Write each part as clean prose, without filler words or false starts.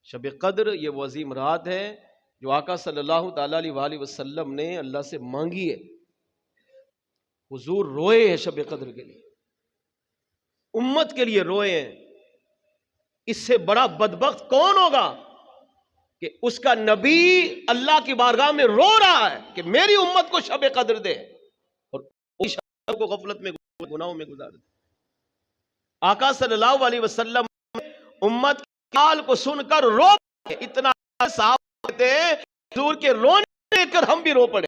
شب قدر یہ وہ عظیم رات ہے جو آقا صلی اللہ تعالیٰ علیہ وسلم نے اللہ سے مانگی ہے. حضور روئے ہیں شب قدر کے لیے، امت کے لیے روئے ہیں. اس سے بڑا بدبخت کون ہوگا کہ اس کا نبی اللہ کی بارگاہ میں رو رہا ہے کہ میری امت کو شب قدر دے، اور اس شب کو غفلت میں گناہوں میں گزار دے. آقا صلی اللہ علیہ وسلم امت کے حال کو سن کر رو پڑے. اتنا صحابہ تھے حضور کے رونے دیکھ کر ہم بھی رو پڑے.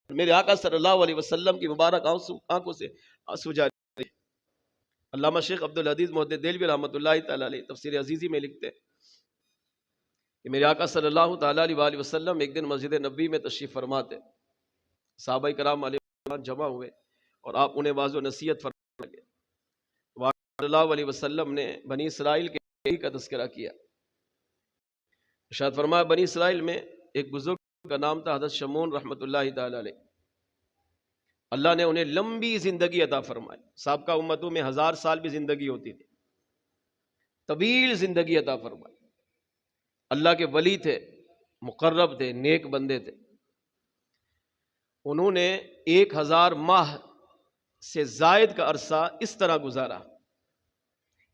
میرے آقا صلی اللہ علیہ وسلم کی مبارک آنکھوں سے آنسو جاری. علامہ شیخ عبدالعزیز محدث دہلوی رحمۃ اللہ تعالی علیہ تفسیر عزیزی میں لکھتے ہیں کہ میرے آقا صلی اللہ تعالی علیہ وسلم ایک دن مسجد نبوی میں تشریف فرماتے، صحابہ کرام علیہ جمع ہوئے اور آپ انہیں واضح و نصیحت فرمانے لگے. صلی اللہ علیہ وسلم نے بنی اسرائیل کے کا تذکرہ کیا. ارشاد فرمایا بنی اسرائیل میں ایک بزرگ کا نام تھا حضرت شمعون رحمۃ اللہ تعالی علیہ. اللہ نے انہیں لمبی زندگی عطا فرمائی. سابقہ امتوں میں 1000 سال بھی زندگی ہوتی تھی، طویل زندگی عطا فرمائی. اللہ کے ولی تھے، مقرب تھے، نیک بندے تھے. انہوں نے 1000 ماہ سے زائد کا عرصہ اس طرح گزارا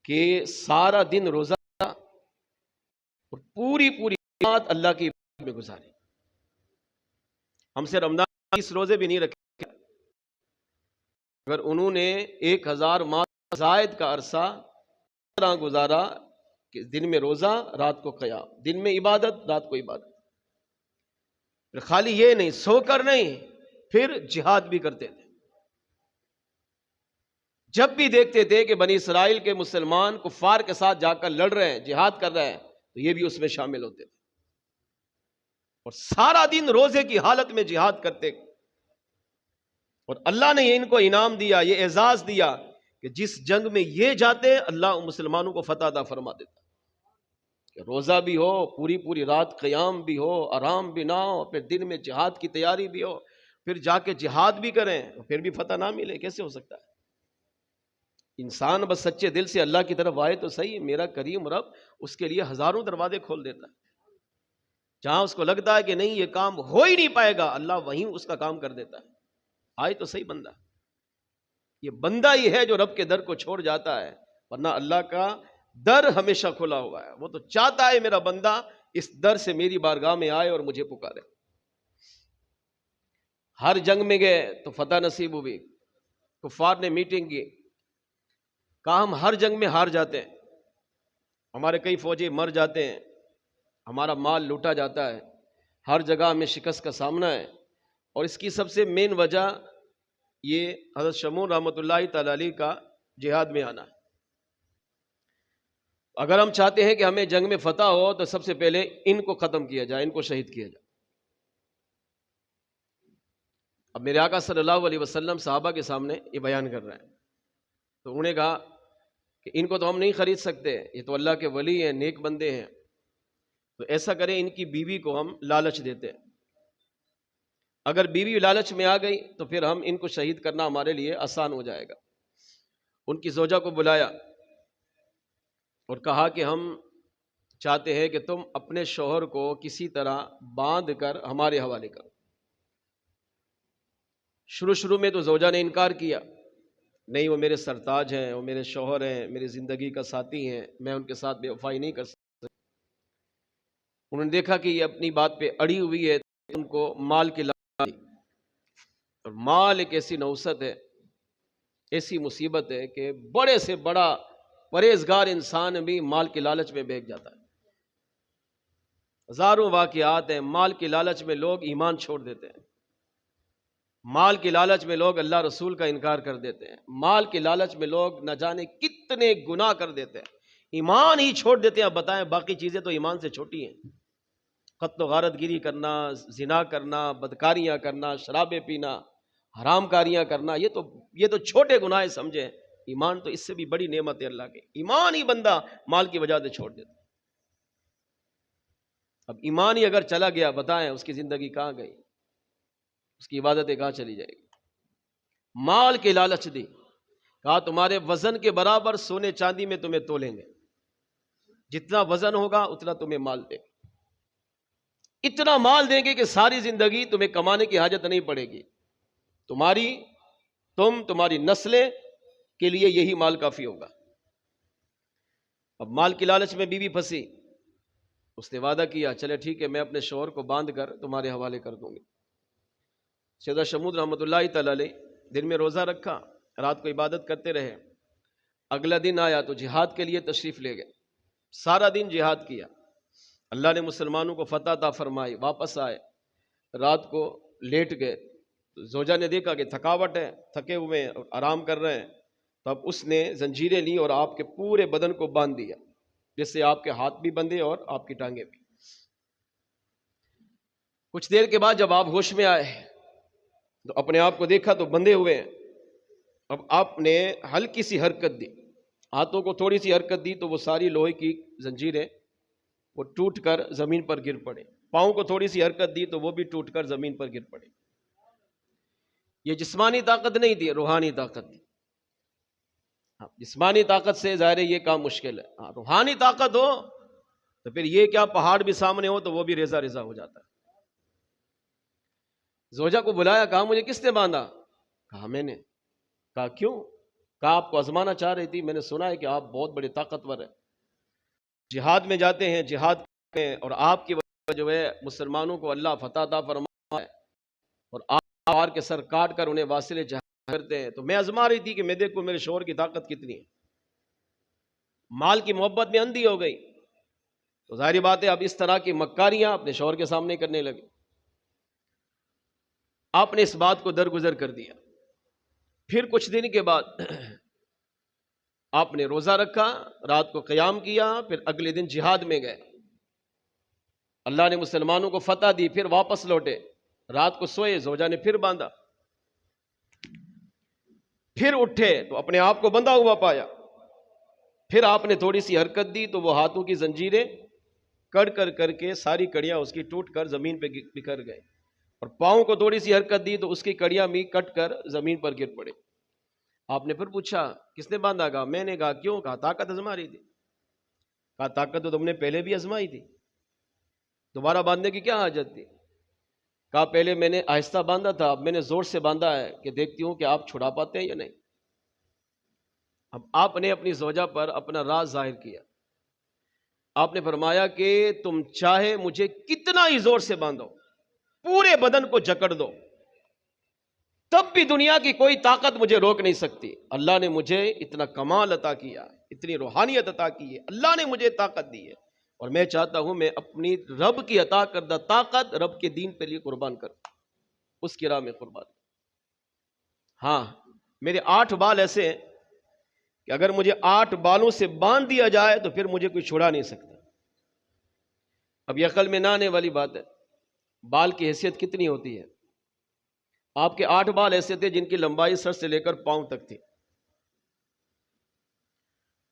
کہ سارا دن روزہ اور پوری رات اللہ کی عبادت میں گزاری. ہم سے رمضان 20 روزے بھی نہیں رکھے. اگر انہوں نے 1000 ماہ زائد کا عرصہ اس طرح گزارا کہ دن میں روزہ، رات کو قیام، دن میں عبادت، رات کو عبادت. پھر خالی یہ نہیں، سو کر نہیں، پھر جہاد بھی کرتے تھے. جب بھی دیکھتے تھے کہ بنی اسرائیل کے مسلمان کفار کے ساتھ جا کر لڑ رہے ہیں، جہاد کر رہے ہیں، تو یہ بھی اس میں شامل ہوتے تھے اور سارا دن روزے کی حالت میں جہاد کرتے. اور اللہ نے ان کو انعام دیا، یہ اعزاز دیا کہ جس جنگ میں یہ جاتے اللہ مسلمانوں کو فتح عطا فرما دیتا. کہ روزہ بھی ہو، پوری رات قیام بھی ہو، آرام بھی نہ ہو، پھر دن میں جہاد کی تیاری بھی ہو، پھر جا کے جہاد بھی کریں، پھر بھی فتح نہ ملے. کیسے ہو سکتا ہے؟ انسان بس سچے دل سے اللہ کی طرف آئے تو صحیح. میرا کریم رب اس کے لیے ہزاروں دروازے کھول دیتا ہے. جہاں اس کو لگتا ہے کہ نہیں یہ کام ہو ہی نہیں پائے گا، اللہ وہیں اس کا کام کر دیتا ہے. آئے تو صحیح بندہ. یہ بندہ ہی ہے جو رب کے در کو چھوڑ جاتا ہے، ورنہ اللہ کا در ہمیشہ کھلا ہوا ہے. وہ تو چاہتا ہے میرا بندہ اس در سے میری بارگاہ میں آئے اور مجھے پکارے. ہر جنگ میں گئے تو فتح نصیب ہوئی. کفار نے میٹنگ کی، کہا ہم ہر جنگ میں ہار جاتے ہیں، ہمارے کئی فوجی مر جاتے ہیں، ہمارا مال لوٹا جاتا ہے، ہر جگہ ہمیں شکست کا سامنا ہے. اور اس کی سب سے مین وجہ یہ حضرت شمعون رحمۃ اللہ تعالی علیہ کا جہاد میں آنا ہے. اگر ہم چاہتے ہیں کہ ہمیں جنگ میں فتح ہو تو سب سے پہلے ان کو ختم کیا جائے، ان کو شہید کیا جائے. اب میرے آقا صلی اللہ علیہ وسلم صحابہ کے سامنے یہ بیان کر رہے ہیں، تو انہوں نے کہا کہ ان کو تو ہم نہیں خرید سکتے، یہ تو اللہ کے ولی ہیں، نیک بندے ہیں. تو ایسا کریں ان کی بیوی کو ہم لالچ دیتے ہیں. اگر بیوی لالچ میں آ گئی تو پھر ہم ان کو شہید کرنا ہمارے لیے آسان ہو جائے گا. ان کی زوجہ کو بلایا اور کہا کہ ہم چاہتے ہیں کہ تم اپنے شوہر کو کسی طرح باندھ کر ہمارے حوالے کرو. شروع میں تو زوجہ نے انکار کیا، نہیں وہ میرے سرتاج ہیں، وہ میرے شوہر ہیں، میری زندگی کا ساتھی ہیں، میں ان کے ساتھ بے وفائی نہیں کر سکتا. انہوں نے دیکھا کہ یہ اپنی بات پہ اڑی ہوئی ہے، ان کو مال کی اور مال ایک ایسی نوست ہے، ایسی مصیبت ہے کہ بڑے سے بڑا پرہیزگار انسان بھی مال کی لالچ میں بہک جاتا ہے. ہزاروں واقعات ہیں، مال کی لالچ میں لوگ ایمان چھوڑ دیتے ہیں، مال کی لالچ میں لوگ اللہ رسول کا انکار کر دیتے ہیں، مال کی لالچ میں لوگ نہ جانے کتنے گناہ کر دیتے ہیں، ایمان ہی چھوڑ دیتے ہیں. اب بتائیں باقی چیزیں تو ایمان سے چھوٹی ہیں. قتل و غارت گیری کرنا، زنا کرنا، بدکاریاں کرنا، شرابیں پینا، حرام کاریاں کرنا، یہ تو چھوٹے گناہ سمجھیں. ایمان تو اس سے بھی بڑی نعمت ہے اللہ کی. ایمان ہی بندہ مال کی وجہ سے چھوڑ دیتا. اب ایمان ہی اگر چلا گیا، بتائیں اس کی زندگی کہاں گئی، اس کی عبادتیں کہاں چلی جائے گی. مال کی لالچ دی، کہا تمہارے وزن کے برابر سونے چاندی میں تمہیں تولیں گے، جتنا وزن ہوگا اتنا تمہیں مال دیں گے، اتنا مال دیں گے کہ ساری زندگی تمہیں کمانے کی حاجت نہیں پڑے گی، تمہاری نسلیں کے لیے یہی مال کافی ہوگا۔ اب مال کی لالچ میں بیوی پھنسی، اس نے وعدہ کیا چلے ٹھیک ہے میں اپنے شوہر کو باندھ کر تمہارے حوالے کر دوں گی۔ سیدہ شمود رحمۃ اللہ تعالی علیہ دن میں روزہ رکھا، رات کو عبادت کرتے رہے، اگلا دن آیا تو جہاد کے لیے تشریف لے گئے، سارا دن جہاد کیا، اللہ نے مسلمانوں کو فتح عطا فرمائی، واپس آئے، رات کو لیٹ گئے، زوجہ نے دیکھا کہ تھکاوٹ ہے، تھکے ہوئے ہیں اور آرام کر رہے ہیں، تو اب اس نے زنجیریں لی اور آپ کے پورے بدن کو باندھ دیا، جس سے آپ کے ہاتھ بھی بندھے اور آپ کی ٹانگیں بھی۔ کچھ دیر کے بعد جب آپ ہوش میں آئے تو اپنے آپ کو دیکھا تو بندھے ہوئے ہیں۔ اب آپ نے ہلکی سی حرکت دی، ہاتھوں کو تھوڑی سی حرکت دی تو وہ ساری لوہے کی زنجیریں وہ ٹوٹ کر زمین پر گر پڑے، پاؤں کو تھوڑی سی حرکت دی تو وہ بھی ٹوٹ کر زمین پر گر پڑے۔ یہ جسمانی طاقت نہیں تھی، روحانی طاقت تھی۔ جسمانی طاقت سے ظاہر ہے یہ کام مشکل ہے، روحانی طاقت ہو تو پھر یہ کیا پہاڑ بھی سامنے ہو تو وہ بھی ریزہ ریزہ ہو جاتا ہے۔ زوجہ کو بلایا، کہا مجھے کس نے باندھا؟ کہا میں نے۔ کہا کیوں؟ کہا آپ کو آزمانا چاہ رہی تھی، میں نے سنا ہے کہ آپ بہت بڑے طاقتور ہیں، جہاد میں جاتے ہیں، جہاد کرتے ہیں، اور آپ کی وجہ جو ہے مسلمانوں کو اللہ فتح عطا فرمایا ہے، اور آپ کے سر کاٹ کر انہیں واصل جہاد کرتے ہیں، تو میں آزما رہی تھی کہ میں دیکھوں میرے شوہر کی طاقت کتنی ہے۔ مال کی محبت میں اندھی ہو گئی تو ظاہری بات ہے اب اس طرح کی مکاریاں اپنے شوہر کے سامنے کرنے لگے۔ آپ نے اس بات کو درگزر کر دیا۔ پھر کچھ دن کے بعد آپ نے روزہ رکھا، رات کو قیام کیا، پھر اگلے دن جہاد میں گئے، اللہ نے مسلمانوں کو فتح دی، پھر واپس لوٹے، رات کو سوئے، زوجہ نے پھر باندھا، پھر اٹھے تو اپنے آپ کو بندھا ہوا پایا، پھر آپ نے تھوڑی سی حرکت دی تو وہ ہاتھوں کی زنجیریں کر کے ساری کڑیاں اس کی ٹوٹ کر زمین پہ بکھر گئے، اور پاؤں کو تھوڑی سی حرکت دی تو اس کی کڑیاں بھی کٹ کر زمین پر گر پڑے۔ آپ نے پھر پوچھا کس نے باندھا؟ کہا میں نے۔ کہا کیوں؟ کہا طاقت آزما رہی تھی۔ کہا طاقت تو تم نے پہلے بھی آزمائی تھی، دوبارہ باندھنے کی کیا حاجت تھی؟ کہا پہلے میں نے آہستہ باندھا تھا، اب میں نے زور سے باندھا ہے کہ دیکھتی ہوں کہ آپ چھڑا پاتے ہیں یا نہیں۔ اب آپ نے اپنی زوجہ پر اپنا راز ظاہر کیا، آپ نے فرمایا کہ تم چاہے مجھے کتنا ہی زور سے باندھو، پورے بدن کو جکڑ دو، تب بھی دنیا کی کوئی طاقت مجھے روک نہیں سکتی۔ اللہ نے مجھے اتنا کمال عطا کیا، اتنی روحانیت عطا کی ہے، اللہ نے مجھے طاقت دی ہے، اور میں چاہتا ہوں میں اپنی رب کی عطا کردہ طاقت رب کے دین کے لیے قربان کروں، اس کی راہ میں قربان۔ ہاں میرے 8 بال ایسے ہیں کہ اگر مجھے 8 بالوں سے باندھ دیا جائے تو پھر مجھے کوئی چھڑا نہیں سکتا۔ اب یہ عقل میں نہ آنے والی بات ہے، بال کی حیثیت کتنی ہوتی ہے؟ آپ کے 8 بال ایسے تھے جن کی لمبائی سر سے لے کر پاؤں تک تھی۔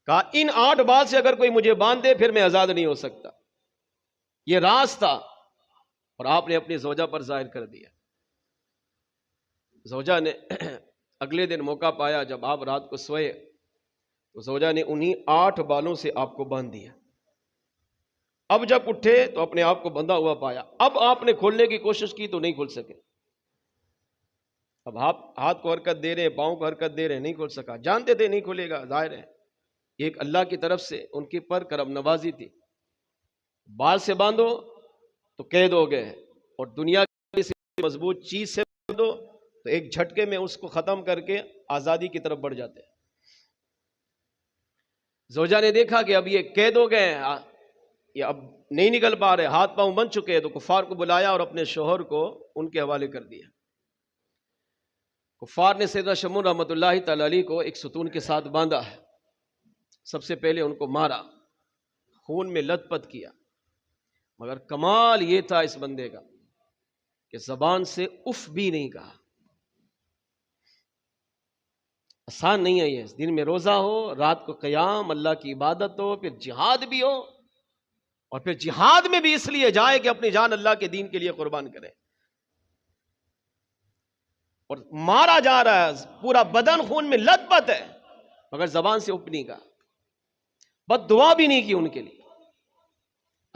کہا ان 8 بال سے اگر کوئی مجھے باندھ دے پھر میں آزاد نہیں ہو سکتا۔ یہ راز تھا اور آپ نے اپنی زوجہ پر ظاہر کر دیا۔ زوجہ نے اگلے دن موقع پایا، جب آپ رات کو سوئے تو زوجہ نے انہی 8 بالوں سے آپ کو باندھ دیا۔ اب جب اٹھے تو اپنے آپ کو بندھا ہوا پایا، اب آپ نے کھولنے کی کوشش کی تو نہیں کھول سکے۔ اب ہاتھ کو حرکت دے رہے، پاؤں کو حرکت دے رہے، نہیں کھول سکا، جانتے تھے نہیں کھولے گا، ظاہر ہے ایک اللہ کی طرف سے ان کی پر کرم نوازی تھی۔ بال سے باندھو تو قید ہو گئے، اور دنیا کی کسی مضبوط چیز سے باندھو تو ایک جھٹکے میں اس کو ختم کر کے آزادی کی طرف بڑھ جاتے ہیں۔ زوجہ نے دیکھا کہ اب یہ قید ہو گئے ہیں، یہ اب نہیں نکل پا رہے، ہاتھ پاؤں بن چکے ہیں، تو کفار کو بلایا اور اپنے شوہر کو ان کے حوالے کر دیا۔ کفار نے سیدنا شمون رحمۃ اللہ تعالی علیہ کو ایک ستون کے ساتھ باندھا، سب سے پہلے ان کو مارا، خون میں لت پت کیا، مگر کمال یہ تھا اس بندے کا کہ زبان سے اف بھی نہیں کہا۔ آسان نہیں ہے یہ، دن میں روزہ ہو، رات کو قیام، اللہ کی عبادت ہو، پھر جہاد بھی ہو، اور پھر جہاد میں بھی اس لیے جائے کہ اپنی جان اللہ کے دین کے لیے قربان کرے، اور مارا جا رہا ہے، پورا بدن خون میں لت پت ہے، مگر زبان سے اف نہیں کہا، بد دعا بھی نہیں کی ان کے لیے۔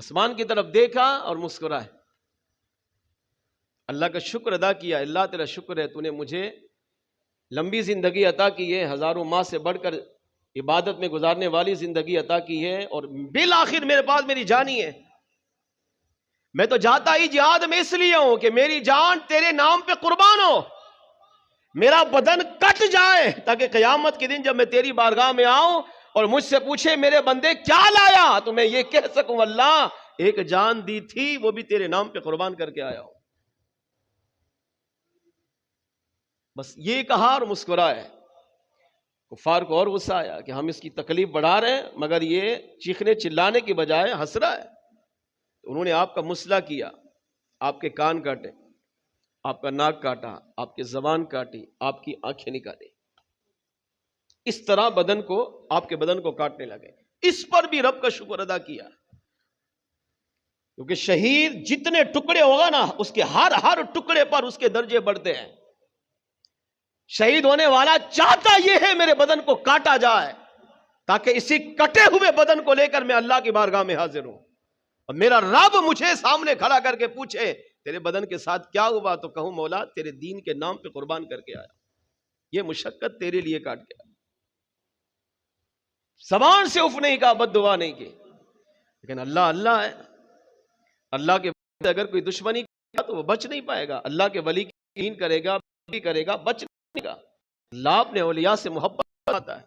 آسمان کی طرف دیکھا اور مسکرائے، اللہ کا شکر ادا کیا، اللہ تیرا شکر ہے، تو نے مجھے لمبی زندگی عطا کی ہے، ہزاروں ماہ سے بڑھ کر عبادت میں گزارنے والی زندگی عطا کی ہے، اور بالآخر میرے پاس میری جان ہی ہے۔ میں تو جاتا ہی جہاد میں اس لیے ہوں کہ میری جان تیرے نام پہ قربان ہو، میرا بدن کٹ جائے، تاکہ قیامت کے دن جب میں تیری بارگاہ میں آؤں اور مجھ سے پوچھے میرے بندے کیا لایا، تو میں یہ کہہ سکوں اللہ ایک جان دی تھی وہ بھی تیرے نام پہ قربان کر کے آیا ہوں۔ بس یہ کہا اور مسکرائے۔ کفار کو اور غصہ آیا کہ ہم اس کی تکلیف بڑھا رہے ہیں مگر یہ چیخنے چلانے کی بجائے ہنس رہا ہے۔ تو انہوں نے آپ کا مسئلہ کیا، آپ کے کان کاٹے، آپ کا ناک کاٹا، آپ کی زبان کاٹی، آپ کی آنکھیں نکالی، اس طرح بدن کو، آپ کے بدن کو کاٹنے لگے۔ اس پر بھی رب کا شکر ادا کیا، کیونکہ شہید جتنے ٹکڑے ہوگا نا اس کے ہر ٹکڑے پر اس کے درجے بڑھتے ہیں۔ شہید ہونے والا چاہتا یہ ہے میرے بدن کو کاٹا جائے تاکہ اسی کٹے ہوئے بدن کو لے کر میں اللہ کی بارگاہ میں حاضر ہوں، اور میرا رب مجھے سامنے کھڑا کر کے پوچھے تیرے بدن کے ساتھ کیا ہوا، تو کہوں مولا تیرے دین کے نام پہ قربان کر کے آیا، یہ مشقت تیرے لیے کاٹ کے آیا۔ زبان سے اف نہیں کہا، بد دعا نہیں کی، لیکن اللہ اللہ ہے، اللہ کے ولی اگر کوئی دشمنی کرے گا تو وہ بچ نہیں پائے گا، اللہ کے ولی کی دین کرے گا بچ نہیں گا۔ اللہ اپنے اولیاء سے محبت کرتا ہے،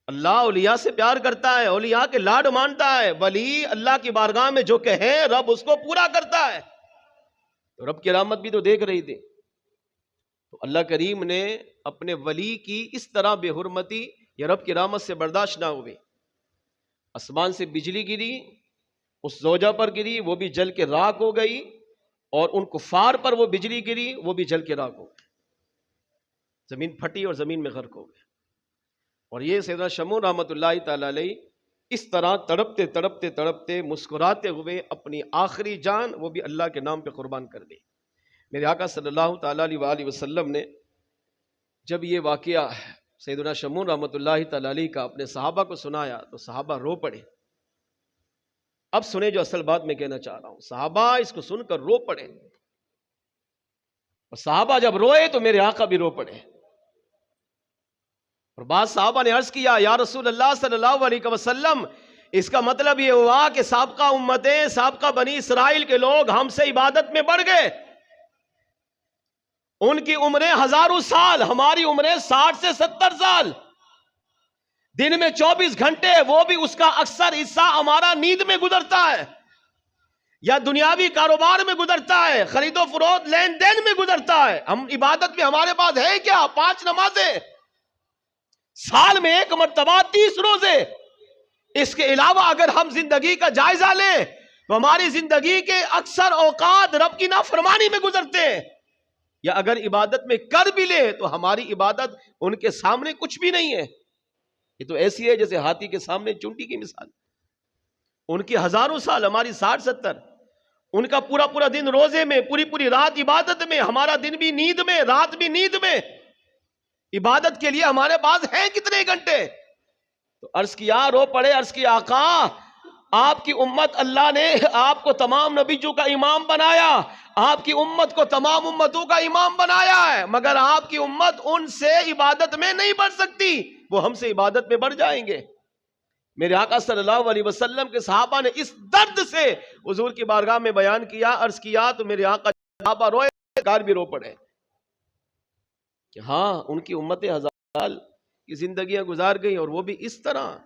اللہ اولیاء سے پیار کرتا ہے، اولیاء کے لاڈ مانتا ہے، ولی اللہ کی بارگاہ میں جو کہے رب اس کو پورا کرتا ہے۔ تو رب کی رحمت بھی تو دیکھ رہی تھی، تو اللہ کریم نے اپنے ولی کی اس طرح بے حرمتی یا رب کی رحمت سے برداشت نہ ہوئی۔ آسمان سے بجلی گری، اس زوجہ پر گری، وہ بھی جل کے راکھ ہو گئی، اور ان کفار پر وہ بجلی گری، وہ بھی جل کے راکھ ہو گئی، زمین پھٹی اور زمین میں غرق ہو گئے۔ اور یہ سیدنا شمعون رحمۃ اللہ تعالی علیہ اس طرح تڑپتے تڑپتے تڑپتے مسکراتے ہوئے اپنی آخری جان وہ بھی اللہ کے نام پہ قربان کر دی۔ میرے آقا صلی اللہ تعالی علیہ وآلہ وسلم نے جب یہ واقعہ سیدنا شمعون رحمۃ اللہ تعالی علیہ کا اپنے صحابہ کو سنایا تو صحابہ رو پڑے۔ اب سنیں جو اصل بات میں کہنا چاہ رہا ہوں، صحابہ اس کو سن کر رو پڑے، اور صحابہ جب روئے تو میرے آقا بھی رو پڑے۔ اور بعض صحابہ نے عرض کیا یا رسول اللہ صلی اللہ علیہ وسلم، اس کا مطلب یہ ہوا کہ سابقہ امتیں، سابقہ بنی اسرائیل کے لوگ ہم سے عبادت میں بڑھ گئے، ان کی عمریں ہزاروں سال، ہماری عمریں 60 سے 70 سال، دن میں 24 گھنٹے، وہ بھی اس کا اکثر حصہ ہمارا نیند میں گزرتا ہے یا دنیاوی کاروبار میں گزرتا ہے، خرید و فروخت لین دین میں گزرتا ہے۔ ہم عبادت میں ہمارے پاس ہے کیا؟ 5 نمازیں، سال میں 1 مرتبہ 30 روزے۔ اس کے علاوہ اگر ہم زندگی کا جائزہ لیں تو ہماری زندگی کے اکثر اوقات رب کی نافرمانی میں گزرتے ہیں، یا اگر عبادت میں کر بھی لے تو ہماری عبادت ان کے سامنے کچھ بھی نہیں ہے۔ یہ تو ایسی ہے جیسے ہاتھی کے سامنے چونٹی کی مثال، ان کی ہزاروں سال، ہماری 60-70، ان کا پورا دن روزے میں، پوری رات عبادت میں، ہمارا دن بھی نیند میں، رات بھی نیند میں۔ عبادت کے لیے ہمارے پاس ہیں کتنے گھنٹے؟ تو عرض کیا، رو پڑے، عرض کیا آقا آپ کی امت، اللہ نے آپ کو تمام نبیوں کا امام بنایا، آپ کی امت کو تمام امتوں کا امام بنایا ہے، مگر آپ کی امت ان سے عبادت میں نہیں بڑھ سکتی، وہ ہم سے عبادت میں بڑھ جائیں گے۔ میرے آقا صلی اللہ علیہ وسلم کے صحابہ نے اس درد سے حضور کی بارگاہ میں بیان کیا، عرض کیا تو میرے آقا صحابہ روئے، سرکار بھی رو پڑے کہ ہاں ان کی امتیں 1000 سال کی زندگیاں گزار گئی، اور وہ بھی اس طرح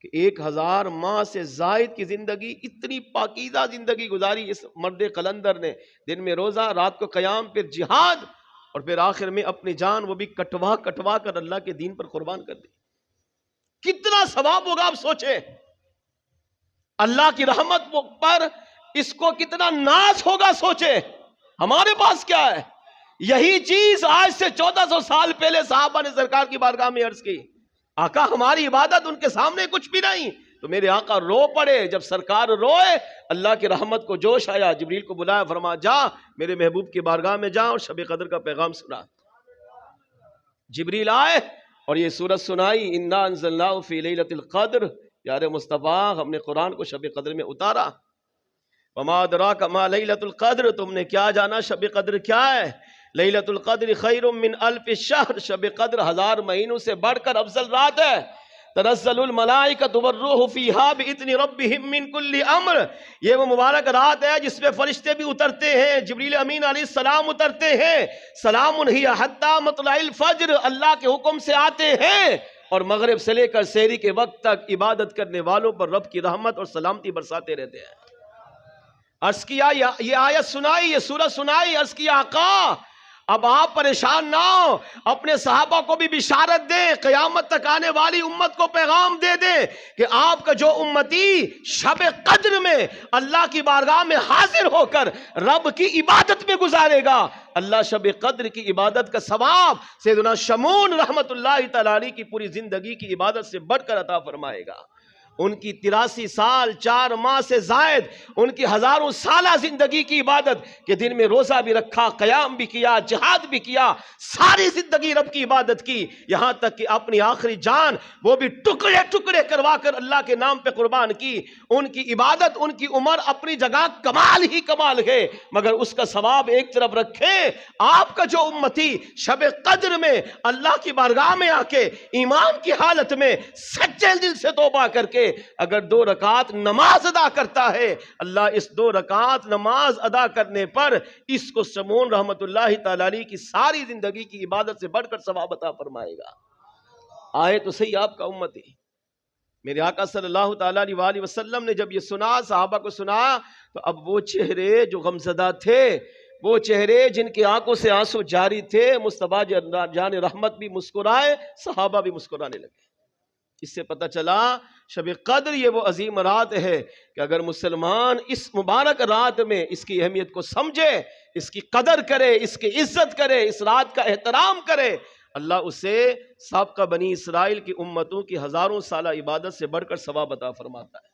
کہ 1000 ماہ سے زائد کی زندگی، اتنی پاکیزہ زندگی گزاری اس مرد قلندر نے، دن میں روزہ، رات کو قیام، پھر جہاد، اور پھر آخر میں اپنی جان وہ بھی کٹوا کر اللہ کے دین پر قربان کر دی۔ کتنا ثواب ہوگا آپ سوچیں، اللہ کی رحمت پر اس کو کتنا ناز ہوگا سوچیں۔ ہمارے پاس کیا ہے؟ یہی چیز آج سے 1400 سال پہلے صحابہ نے سرکار کی بارگاہ میں عرض کی، آقا ہماری عبادت ان کے سامنے کچھ بھی نہیں۔ تو میرے آقا رو پڑے، جب سرکار روئے اللہ کی رحمت کو جوش آیا، جبریل کو بلایا، فرمایا جا میرے محبوب کی بارگاہ میں جا اور شب قدر کا پیغام سنا۔ جبریل آئے اور یہ سورت سنائی، انا انزلناہ فی لیلۃ القدر، یار مصطفیٰ ہم نے قرآن کو شب قدر میں اتارا. وما ادراک ما لیلۃ القدر، تم نے کیا جانا شب قدر کیا ہے؟ لیلۃ القدر خیر من الف شہر، شب قدر 1000 مہینوں سے بڑھ کر افضل رات ہے. تنزل الملائکۃ والروح فیہا باذن ربہم من کل امر، یہ وہ مبارک رات ہے جس میں فرشتے بھی اترتے ہیں، جبریل امین علیہ السلام اترتے ہیں. سلام ہی حتی مطلع الفجر، اللہ کے حکم سے آتے ہیں اور مغرب سے لے کر سحری کے وقت تک عبادت کرنے والوں پر رب کی رحمت اور سلامتی برساتے رہتے ہیں. عرض کیا یہ آیت سنائی، یہ سورہ سنائی، عرض کیا آقا اب آپ پریشان نہ ہو، اپنے صحابہ کو بھی بشارت دیں، قیامت تک آنے والی امت کو پیغام دے دیں کہ آپ کا جو امتی شب قدر میں اللہ کی بارگاہ میں حاضر ہو کر رب کی عبادت میں گزارے گا، اللہ شب قدر کی عبادت کا ثواب سیدنا شمعون رحمت اللہ تعالی علیہ کی پوری زندگی کی عبادت سے بڑھ کر عطا فرمائے گا. ان کی 83 سال 4 ماہ سے زائد ان کی 1000 سالہ زندگی کی عبادت کہ دن میں روزہ بھی رکھا، قیام بھی کیا، جہاد بھی کیا، ساری زندگی رب کی عبادت کی، یہاں تک کہ اپنی آخری جان وہ بھی ٹکڑے ٹکڑے کروا کر اللہ کے نام پہ قربان کی. ان کی عبادت، ان کی عمر اپنی جگہ کمال ہی کمال ہے، مگر اس کا ثواب ایک طرف رکھیں. آپ کا جو امتی شب قدر میں اللہ کی بارگاہ میں آ کے ایمان کی حالت میں سچے دل سے توبہ کر کے اگر 2 رکعت نماز ادا کرتا ہے، اللہ اس 2 رکعت نماز ادا کرنے پر اس کو شمعون رحمت اللہ تعالی علیہ کی ساری زندگی کی عبادت سے بڑھ کر ثواب عطا فرمائے گا. آئے تو صحیح آپ کا امتی. میرے آقا صلی اللہ تعالی علیہ وآلہ وسلم نے جب یہ سنا، صحابہ کو سنا، تو اب وہ چہرے جو غمزدہ تھے، وہ چہرے جن کی آنکھوں سے آنسو جاری تھے، مصطفیٰ جان رحمت بھی مسکرائے، صحابہ بھی مسکرانے لگے. اس سے پتہ چلا شب قدر یہ وہ عظیم رات ہے کہ اگر مسلمان اس مبارک رات میں اس کی اہمیت کو سمجھے، اس کی قدر کرے، اس کی عزت کرے، اس رات کا احترام کرے، اللہ اسے سابقہ بنی اسرائیل کی امتوں کی 1000 سالہ عبادت سے بڑھ کر ثواب عطا فرماتا ہے.